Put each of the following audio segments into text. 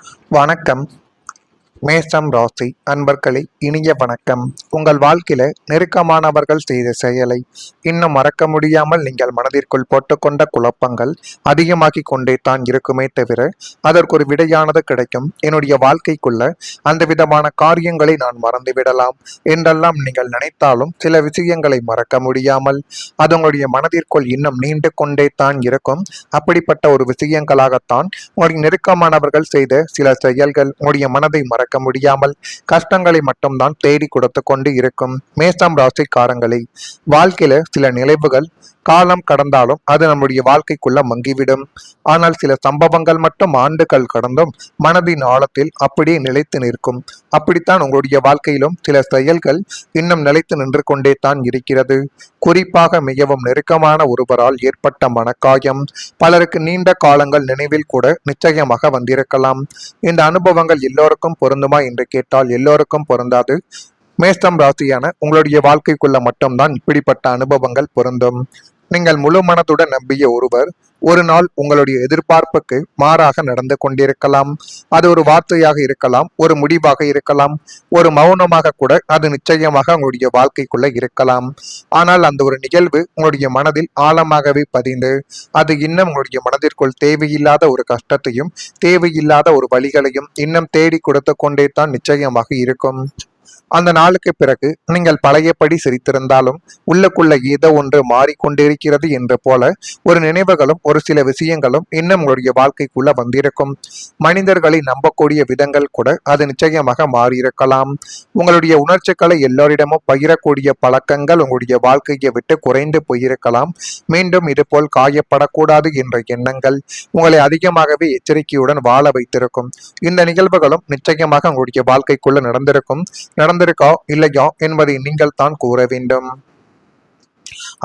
வணக்கம். மேஷம் ராசி அன்பர்களே, இனிய வணக்கம். உங்கள் வாழ்க்கையில நெருக்கமானவர்கள் செய்த செயலை இன்னும் மறக்க முடியாமல் நீங்கள் மனதிற்குள் போட்டுக்கொண்ட குழப்பங்கள் அதிகமாகிக் கொண்டே தான் இருக்குமே தவிர அதற்கு ஒரு விடையானது கிடைக்கும். என்னுடைய வாழ்க்கைக்குள்ள அந்த விதமான காரியங்களை நான் மறந்துவிடலாம் என்றெல்லாம் நீங்கள் நினைத்தாலும் சில விஷயங்களை மறக்க முடியாமல் அது உங்களுடைய மனதிற்குள் இன்னும் நீண்டு கொண்டே தான் இருக்கும். அப்படிப்பட்ட ஒரு விஷயங்களாகத்தான் உங்களுடைய நெருக்கமானவர்கள் செய்த சில செயல்கள் உங்களுடைய மனதை மறக்க முடியாமல் கஷ்டங்களை மட்டும்தான் தேடி கொடுத்து கொண்டு இருக்கும். மேஷம் ராசிக்காரங்களை, வாழ்க்கையில சில நினைவுகள் காலம் கடந்தாலும் அது நம்முடைய வாழ்க்கைக்குள்ள மங்கிவிடும். ஆனால் சில சம்பவங்கள் மட்டும் ஆண்டுகள் கடந்தும் மனதின் ஆழத்தில் அப்படியே நிலைத்து நிற்கும். அப்படித்தான் உங்களுடைய வாழ்க்கையிலும் சில செயல்கள் இன்னும் நிலைத்து நின்று கொண்டே தான் இருக்கிறது. குறிப்பாக மிகவும் நெருக்கமான ஒருவரால் ஏற்பட்ட மனக்காயம் பலருக்கு நீண்ட காலங்கள் நினைவில் கூட நிச்சயமாக வந்திருக்கலாம். இந்த அனுபவங்கள் எல்லோருக்கும் பொருந்துமா என்று கேட்டால் எல்லோருக்கும் பொருந்தாது. மேஷம் ராசியான உங்களுடைய வாழ்க்கைக்குள்ள மட்டும்தான் இப்படிப்பட்ட அனுபவங்கள் பொருந்தும். நீங்கள் முழு மனதுடன் நம்பிய ஒருவர் ஒரு நாள் உங்களுடைய எதிர்பார்ப்புக்கு மாறாக நடந்து கொண்டிருக்கலாம். அது ஒரு வார்த்தையாக இருக்கலாம், ஒரு முடிவாக இருக்கலாம், ஒரு மௌனமாக கூட அது நிச்சயமாக உங்களுடைய வாழ்க்கைக்குள்ள இருக்கலாம். ஆனால் அந்த ஒரு நிகழ்வு உங்களுடைய மனதில் ஆழமாகவே பதிந்து அது இன்னும் உங்களுடைய மனதிற்குள் தேவையில்லாத ஒரு கஷ்டத்தையும் தேவையில்லாத ஒரு வழிகளையும் இன்னும் தேடி கொடுத்து கொண்டே தான் நிச்சயமாக இருக்கும். அந்த நாளுக்கு பிறகு நீங்கள் பழையபடி சிரித்திருந்தாலும் உள்ளுக்குள்ள ஏதோ ஒன்று மாறிக்கொண்டிருக்கிறது என்று போல ஒரு நினைவுகளும் ஒரு சில விஷயங்களும் இன்னும் உங்களுடைய வாழ்க்கைக்குள்ள வந்திருக்கும். மனிதர்களை நம்பக்கூடிய விதங்கள் கூட அது நிச்சயமாக மாறியிருக்கலாம். உங்களுடைய உணர்ச்சிகளை எல்லோரிடமும் பகிரக்கூடிய பழக்கங்கள் உங்களுடைய வாழ்க்கையை விட்டு குறைந்து போயிருக்கலாம். மீண்டும் இதுபோல் காயப்படக்கூடாது என்ற எண்ணங்கள் உங்களை அதிகமாகவே எச்சரிக்கையுடன் வாழ வைத்திருக்கும். இந்த நிகழ்வுகளும் நிச்சயமாக உங்களுடைய வாழ்க்கைக்குள்ள நடந்திருக்கா இல்லையா என்பதை நீங்கள் தான் கூற வேண்டும்.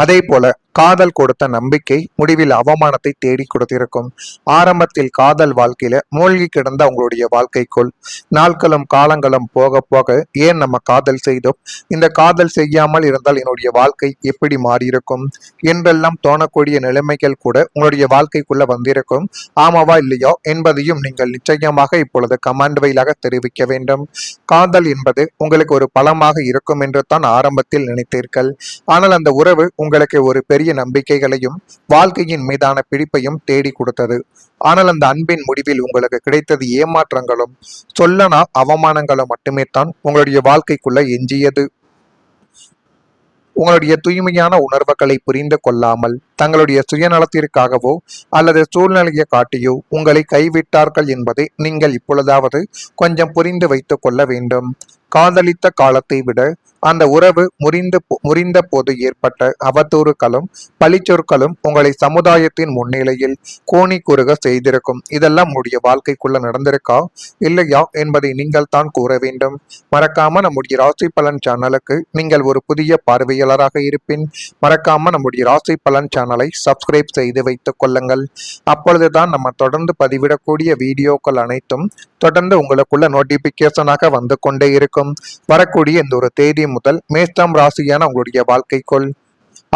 அதே போல காதல் கொடுத்த நம்பிக்கை முடிவில் அவமானத்தை தேடி கொடுத்திருக்கும். ஆரம்பத்தில் காதல் வாழ்க்கையில மூழ்கி கிடந்த உங்களுடைய வாழ்க்கைக்குள் நாட்களும் காலங்களும் போக போக ஏன் நம்ம காதல் செய்தோம், இந்த காதல் செய்யாமல் இருந்தால் என்னுடைய வாழ்க்கை எப்படி மாறியிருக்கும் என்றெல்லாம் தோணக்கூடிய நிலைமைகள் கூட உங்களுடைய வாழ்க்கைக்குள்ள வந்திருக்கும். ஆமாவா இல்லையோ என்பதையும் நீங்கள் நிச்சயமாக இப்பொழுது கமெண்ட் வழியாக தெரிவிக்க வேண்டும். காதல் என்பது உங்களுக்கு ஒரு பலமாக இருக்கும் என்று தான் ஆரம்பத்தில் நினைத்தீர்கள். ஆனால் அந்த உறவு உங்களுக்கு ஒரு பெரிய நம்பிக்கைகளையும் வாழ்க்கையின் மீதான பிடிப்பையும் தேடி கொடுத்தது. ஆனால் அந்த அன்பின் முடிவில் உங்களுக்கு கிடைத்தது ஏமாற்றங்களும் சொல்லனா அவமானங்களும் மட்டுமே தான் உங்களுடைய வாழ்க்கைக்குள்ள எஞ்சியது. உங்களுடைய தூய்மையான உணர்வுகளை புரிந்து கொள்ளாமல் தங்களுடைய சுயநலத்திற்காகவோ அல்லது சூழ்நிலையை காட்டியோ உங்களை கைவிட்டார்கள் என்பதை நீங்கள் இப்பொழுதாவது கொஞ்சம் புரிந்து வைத்துக் கொள்ள வேண்டும். காதலித்த காலத்தை விட அந்த உறவு முறிந்த போது ஏற்பட்ட அவதூறுகளும் பழிச்சொற்களும் உங்களை சமுதாயத்தின் முன்னிலையில் கோணி கூறுக செய்திருக்கும். இதெல்லாம் உங்களுடைய வாழ்க்கைக்குள்ள நடந்திருக்கா இல்லையா என்பதை நீங்கள் தான் கூற வேண்டும். மறக்காம நம்முடைய ராசி பலன் சேனலுக்கு நீங்கள் ஒரு புதிய பார்வையாளராக இருப்பின் மறக்காம நம்முடைய ராசி பலன் சேனலை சப்ஸ்கிரைப் செய்து வைத்துக் கொள்ளுங்கள். அப்பொழுதுதான் நம்ம தொடர்ந்து பதிவிடக்கூடிய வீடியோக்கள் அனைத்தும் தொடர்ந்து உங்களுக்குள்ள நோட்டிபிகேஷனாக வந்து கொண்டே இருக்கும். வரக்கூடிய இந்த ஒரு தேதி முதல் மேஷம் ராசியான உங்களுடைய வாழ்க்கைக்குள்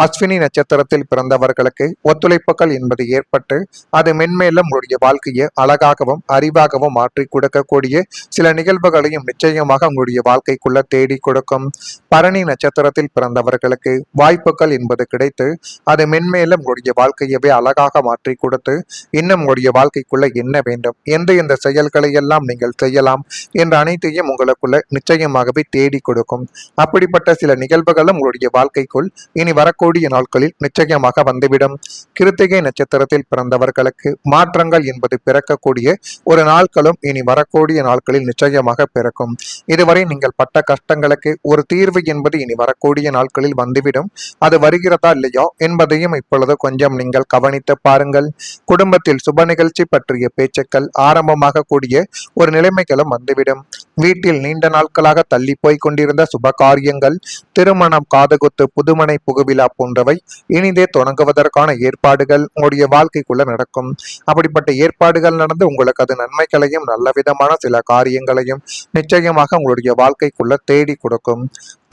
அஸ்வினி நட்சத்திரத்தில் பிறந்தவர்களுக்கு ஒத்துழைப்புகள் என்பது ஏற்பட்டு அது மென்மேலும் உங்களுடைய வாழ்க்கையை அழகாகவும் அறிவாகவும் மாற்றி கொடுக்கக்கூடிய சில நிகழ்வுகளையும் நிச்சயமாக உங்களுடைய வாழ்க்கைக்குள்ள தேடி கொடுக்கும். பரணி நட்சத்திரத்தில் பிறந்தவர்களுக்கு வாய்ப்புகள் என்பது கிடைத்து அது மென்மேலும் உங்களுடைய வாழ்க்கையவே அழகாக மாற்றி கொடுத்து இன்னும் உங்களுடைய வாழ்க்கைக்குள்ள என்ன வேண்டும், எந்த செயல்களை எல்லாம் நீங்கள் செய்யலாம் என்ற அனைத்தையும் உங்களுக்குள்ள நிச்சயமாகவே தேடி கொடுக்கும். அப்படிப்பட்ட சில நிகழ்வுகளும் உங்களுடைய வாழ்க்கைக்குள் இனி வரக்கூடிய நாட்களில் நிச்சயமாக வந்துவிடும். கிருத்திகை நட்சத்திரத்தில் பிறந்தவர்களுக்கு மாற்றங்கள் என்பது பிறக்கக்கூடிய ஒரு நாட்களும் இனி வரக்கூடிய நாட்களில் நிச்சயமாக பிறக்கும். இதுவரை நீங்கள் பட்ட கஷ்டங்களுக்கு ஒரு தீர்வு என்பது இனி வரக்கூடிய நாட்களில் வந்துவிடும். அது வருகிறதா இல்லையா என்பதையும் இப்பொழுது கொஞ்சம் நீங்கள் கவனித்து பாருங்கள். குடும்பத்தில் சுப நிகழ்ச்சி பற்றிய பேச்சுக்கள் ஆரம்பமாக கூடிய ஒரு நிலைமைகளும் வந்துவிடும். வீட்டில் நீண்ட நாட்களாக தள்ளி போய் கொண்டிருந்த சுப காரியங்கள், திருமணம், காதுகுத்து, புதுமனை புகுவிழா போன்றவை இனிதே தொடங்குவதற்கான ஏற்பாடுகள் உங்களுடைய வாழ்க்கைக்குள்ள நடக்கும். அப்படிப்பட்ட ஏற்பாடுகள் நடந்து உங்களுக்கு அது நன்மைகளையும் நல்ல விதமான சில காரியங்களையும் நிச்சயமாக உங்களுடைய வாழ்க்கைக்குள்ள தேடி கொடுக்கும்.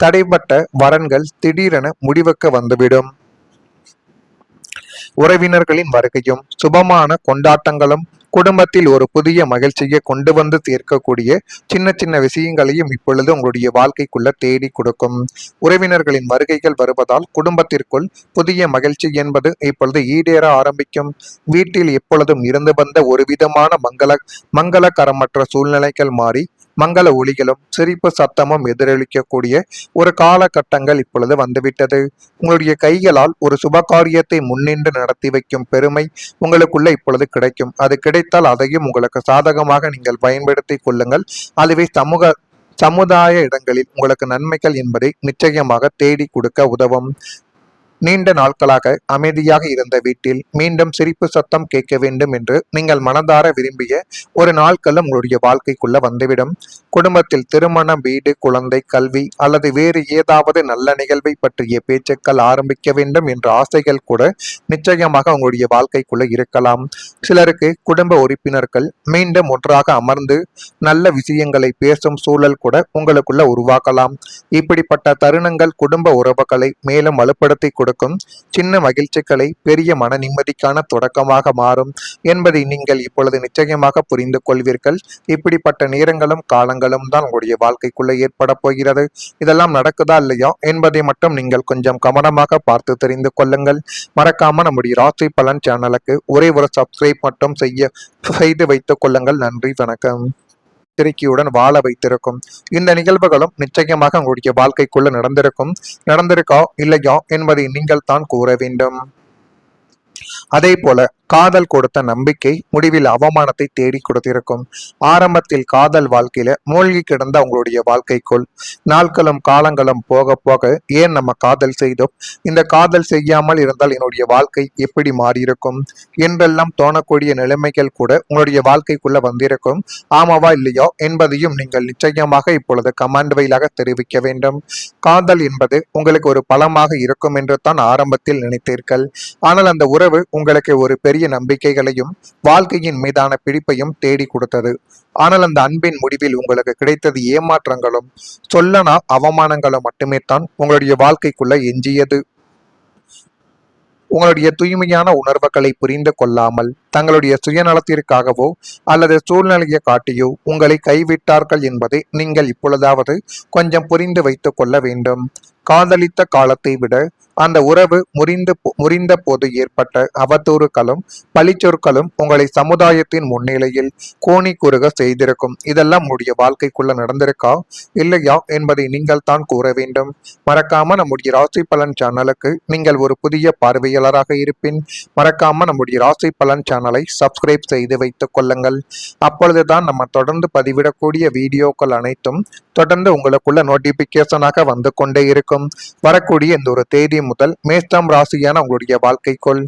தடைப்பட்ட வரன்கள் திடீரென முடிவுக்கு வந்துவிடும். உறவினர்களின் வருகையும் சுபமான கொண்டாட்டங்களும் குடும்பத்தில் ஒரு புதிய மகிழ்ச்சியை கொண்டு வந்து சேர்க்கக்கூடிய சின்ன சின்ன விஷயங்களையும் இப்பொழுது உங்களுடைய வாழ்க்கைக்குள்ள தேடி கொடுக்கும். உறவினர்களின் வருகைகள் வருவதால் குடும்பத்திற்குள் புதிய மகிழ்ச்சி என்பது இப்பொழுது ஈடேற ஆரம்பிக்கும். வீட்டில் எப்பொழுதும் இருந்து வந்த ஒரு விதமான மங்களகரமற்ற சூழ்நிலைகள் மாறி மங்கள ஒலிகளும் சிரிப்பு சத்தமும் எதிரொலிக்கக்கூடிய ஒரு காலகட்டங்கள் இப்பொழுது வந்துவிட்டது. உங்களுடைய கைகளால் ஒரு சுபகாரியத்தை முன்னின்று நடத்தி வைக்கும் பெருமை உங்களுக்குள்ள இப்பொழுது கிடைக்கும். அது கிடைத்தால் அதையும் உங்களுக்கு சாதகமாக நீங்கள் பயன்படுத்தி கொள்ளுங்கள். அதுவே சமுதாய இடங்களில் உங்களுக்கு நன்மைகள் என்பதை நிச்சயமாக தேடி கொடுக்க உதவும். நீண்ட நாட்களாக அமைதியாக இருந்த வீட்டில் மீண்டும் சிரிப்பு சத்தம் கேட்க வேண்டும் என்று நீங்கள் மனதார விரும்பிய ஒரு நாட்களும் உங்களுடைய வாழ்க்கைக்குள்ள வந்துவிடும். குடும்பத்தில் திருமணம், வீடு, குழந்தை, கல்வி அல்லது வேறு ஏதாவது நல்ல நிகழ்வை பற்றிய பேச்சுக்கள் ஆரம்பிக்க வேண்டும் என்ற ஆசைகள் கூட நிச்சயமாக உங்களுடைய வாழ்க்கைக்குள்ள இருக்கலாம். சிலருக்கு குடும்ப உறுப்பினர்கள் மீண்டும் ஒன்றாக அமர்ந்து நல்ல விஷயங்களை பேசும் சூழல் கூட உங்களுக்குள்ள உருவாக்கலாம். இப்படிப்பட்ட தருணங்கள் குடும்ப உறவுகளை மேலும் வலுப்படுத்தி கொடுக்கும். சின்ன மகிழ்ச்சிகளை பெரிய மன நிம்மதிக்கான தொடக்கமாக மாறும் என்பதை நீங்கள் இப்பொழுது நிச்சயமாக புரிந்து கொள்வீர்கள். இப்படிப்பட்ட நேரங்களும் காலங்களும் தான் உங்களுடைய வாழ்க்கைக்குள்ள ஏற்பட போகிறது. இதெல்லாம் நடக்குதா இல்லையா என்பதை மட்டும் நீங்கள் கொஞ்சம் கவனமாக பார்த்து தெரிந்து கொள்ளுங்கள். மறக்காம நம்முடைய ராசி பலன் சேனலுக்கு ஒரே ஒரு சப்ஸ்கிரைப் மட்டும் செய்து வைத்துக் கொள்ளுங்கள். நன்றி, வணக்கம். திருக்கியுடன் வாழ வைத்திருக்கும் இந்த நிகழ்வுகளும் நிச்சயமாக உங்களுடைய வாழ்க்கைக்குள்ள நடந்திருக்கா இல்லையா என்பதை நீங்கள் தான் கூற வேண்டும். அதே போல காதல் கொடுத்த நம்பிக்கை முடிவில் அவமானத்தை தேடி கொடுத்திருக்கும். ஆரம்பத்தில் காதல் வாழ்க்கையில மூழ்கி கிடந்த உங்களுடைய வாழ்க்கைக்குள் நாட்களும் காலங்களும் போக போக ஏன் நம்ம காதல் செய்தோம், இந்த காதல் செய்யாமல் இருந்தால் என்னுடைய வாழ்க்கை எப்படி மாறியிருக்கும் என்றெல்லாம் தோணக்கூடிய நிலைமைகள் கூட உங்களுடைய வாழ்க்கைக்குள்ள வந்திருக்கும். ஆமாவா இல்லையோ என்பதையும் நீங்கள் நிச்சயமாக இப்பொழுது கமெண்ட் வழியாக தெரிவிக்க வேண்டும். காதல் என்பது உங்களுக்கு ஒரு பலமாக இருக்கும் என்று தான் ஆரம்பத்தில் நினைத்தீர்கள். ஆனால் அந்த உறவு உங்களுக்கு ஒரு பெரிய நம்பிக்கைகளையும் வாழ்க்கையின் மீதான பிடிப்பையும் தேடி கொடுத்தது. ஆனால் அந்த அன்பின் முடிவில் உங்களுக்கு கிடைத்தது ஏமாற்றங்களும் சொல்லனா அவமானங்களும் மட்டுமே தான் உங்களுடைய வாழ்க்கைக்குள்ள எஞ்சியது. உங்களுடைய தூய்மையான உணர்வுகளை புரிந்து கொள்ளாமல் தங்களுடைய சுயநலத்திற்காகவோ அல்லது சூழ்நிலையை காட்டியோ உங்களை கைவிட்டார்கள் என்பதை நீங்கள் இப்பொழுதாவது கொஞ்சம் புரிந்து வைத்துக் கொள்ள வேண்டும். காதலித்த காலத்தை விட அந்த உறவு முறிந்த போது ஏற்பட்ட அவதூறுகளும் பழிச்சொற்களும் உங்களை சமுதாயத்தின் முன்னிலையில் கோணி குறுக செய்திருக்கும். இதெல்லாம் உங்களுடைய வாழ்க்கைக்குள்ள நடந்திருக்கா இல்லையா என்பதை நீங்கள் தான் கூற வேண்டும். மறக்காம நம்முடைய ராசி பலன் சேனலுக்கு நீங்கள் ஒரு புதிய பார்வையாளராக இருப்பின் மறக்காம நம்முடைய ராசி பலன் சேனலை சப்ஸ்கிரைப் செய்து வைத்துக் கொள்ளுங்கள். அப்பொழுதுதான் நம்ம தொடர்ந்து பதிவிடக்கூடிய வீடியோக்கள் அனைத்தும் தொடர்ந்து உங்களுக்குள்ள நோட்டிபிகேஷனாக வந்து கொண்டே இருக்கும். வரக்கூடிய இந்த ஒரு தேதி முதல் மேஷம் ராசியான உங்களுடைய வாழ்க்கைக்குள்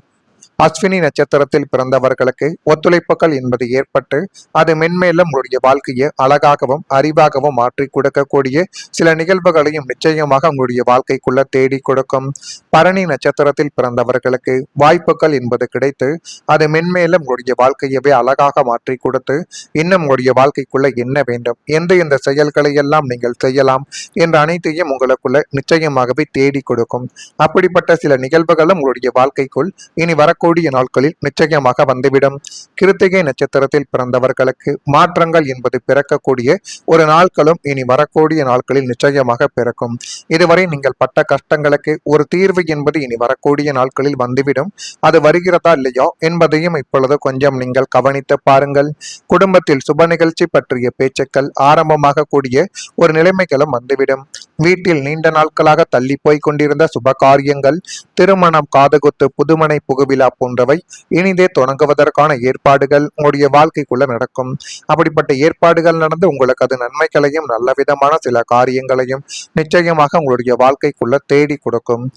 அஸ்வினி நட்சத்திரத்தில் பிறந்தவர்களுக்கு ஒத்துழைப்புகள் என்பது ஏற்பட்டு அது மென்மேலும் உங்களுடைய வாழ்க்கையை அழகாகவும் அறிவாகவும் மாற்றி கொடுக்கக்கூடிய சில நிகழ்வுகளையும் நிச்சயமாக உங்களுடைய வாழ்க்கைக்குள்ள தேடி கொடுக்கும். பரணி நட்சத்திரத்தில் பிறந்தவர்களுக்கு வாய்ப்புகள் என்பது கிடைத்து அது மென்மேலும் உங்களுடைய வாழ்க்கையவே அழகாக மாற்றி கொடுத்து இன்னும் உங்களுடைய வாழ்க்கைக்குள்ள என்ன வேண்டும், எந்த செயல்களை எல்லாம் நீங்கள் செய்யலாம் என்ற அனைத்தையும் உங்களுக்குள்ள நிச்சயமாகவே தேடி கொடுக்கும். அப்படிப்பட்ட சில நிகழ்வுகளும் உங்களுடைய வாழ்க்கைக்குள் இனி வரக்கூடிய நாட்களில் நிச்சயமாக வந்துவிடும். கிருத்திகை நட்சத்திரத்தில் பிறந்தவர்களுக்கு மாற்றங்கள் என்பது பிறக்கக்கூடிய ஒரு நாட்களும் இனி வரக்கூடிய நாட்களில் நிச்சயமாக பிறக்கும். இதுவரை நீங்கள் பட்ட கஷ்டங்களுக்கு ஒரு தீர்வு என்பது இனி வரக்கூடிய நாட்களில் வந்துவிடும். அது வருகிறதா இல்லையா என்பதையும் இப்பொழுது கொஞ்சம் நீங்கள் கவனித்து பாருங்கள். குடும்பத்தில் சுப நிகழ்ச்சி பற்றிய பேச்சுக்கள் ஆரம்பமாக கூடிய ஒரு நிலைமைகளும் வந்துவிடும். வீட்டில் நீண்ட நாட்களாக தள்ளி போய் கொண்டிருந்த சுப காரியங்கள், திருமணம், காதுகுத்து, புதுமனை புகுவிழா போன்றவை இனிதே தொடங்குவதற்கான ஏற்பாடுகள் உங்களுடைய வாழ்க்கைக்குள்ள நடக்கும். அப்படிப்பட்ட ஏற்பாடுகள் நடந்து உங்களுக்கு அது நன்மைகளையும் நல்ல விதமான சில காரியங்களையும் நிச்சயமாக உங்களுடைய வாழ்க்கைக்குள்ள தேடி கொடுக்கும்.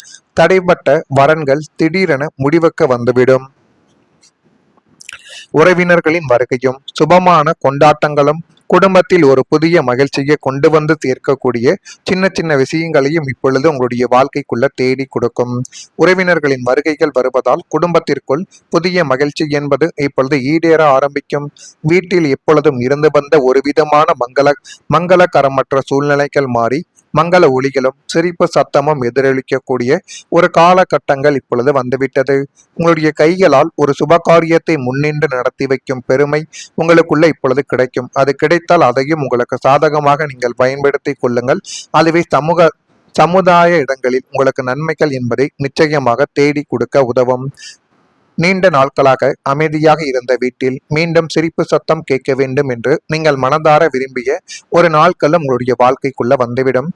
தடைப்பட்ட வரன்கள் திடீரென முடிவுக்கு வந்துவிடும். உறவினர்களின் வருகையும் சுபமான கொண்டாட்டங்களும் குடும்பத்தில் ஒரு புதிய மகிழ்ச்சியை கொண்டு வந்து சேர்க்கக்கூடிய சின்ன சின்ன விஷயங்களையும் இப்பொழுது உங்களுடைய வாழ்க்கைக்குள்ள தேடி கொடுக்கும். உறவினர்களின் வருகைகள் வருவதால் குடும்பத்திற்குள் புதிய மகிழ்ச்சி என்பது இப்பொழுது ஈடேற ஆரம்பிக்கும். வீட்டில் எப்பொழுதும் இருந்து வந்த ஒரு விதமான மங்களகரமற்ற சூழ்நிலைகள் மாறி மங்கள ஒலிகளும் சிரிப்பு சத்தமும் எதிரொலிக்கக்கூடிய ஒரு காலகட்டங்கள் இப்பொழுது வந்துவிட்டது. உங்களுடைய கைகளால் ஒரு சுபகாரியத்தை முன்னின்று நடத்தி வைக்கும் பெருமை உங்களுக்குள்ள இப்பொழுது கிடைக்கும். அது கிடைத்தால் அதையும் உங்களுக்கு சாதகமாக நீங்கள் பயன்படுத்திக் கொள்ளுங்கள். அதுவே சமுதாய இடங்களில் உங்களுக்கு நன்மைகள் என்பதை நிச்சயமாக தேடி கொடுக்க உதவும். நீண்ட நாட்களாக அமைதியாக இருந்த வீட்டில் மீண்டும் சிரிப்பு சத்தம் கேட்க வேண்டும் என்று நீங்கள் மனதார விரும்பிய ஒரு நாட்களும் உங்களுடைய வாழ்க்கைக்குள்ள வந்துவிடும்.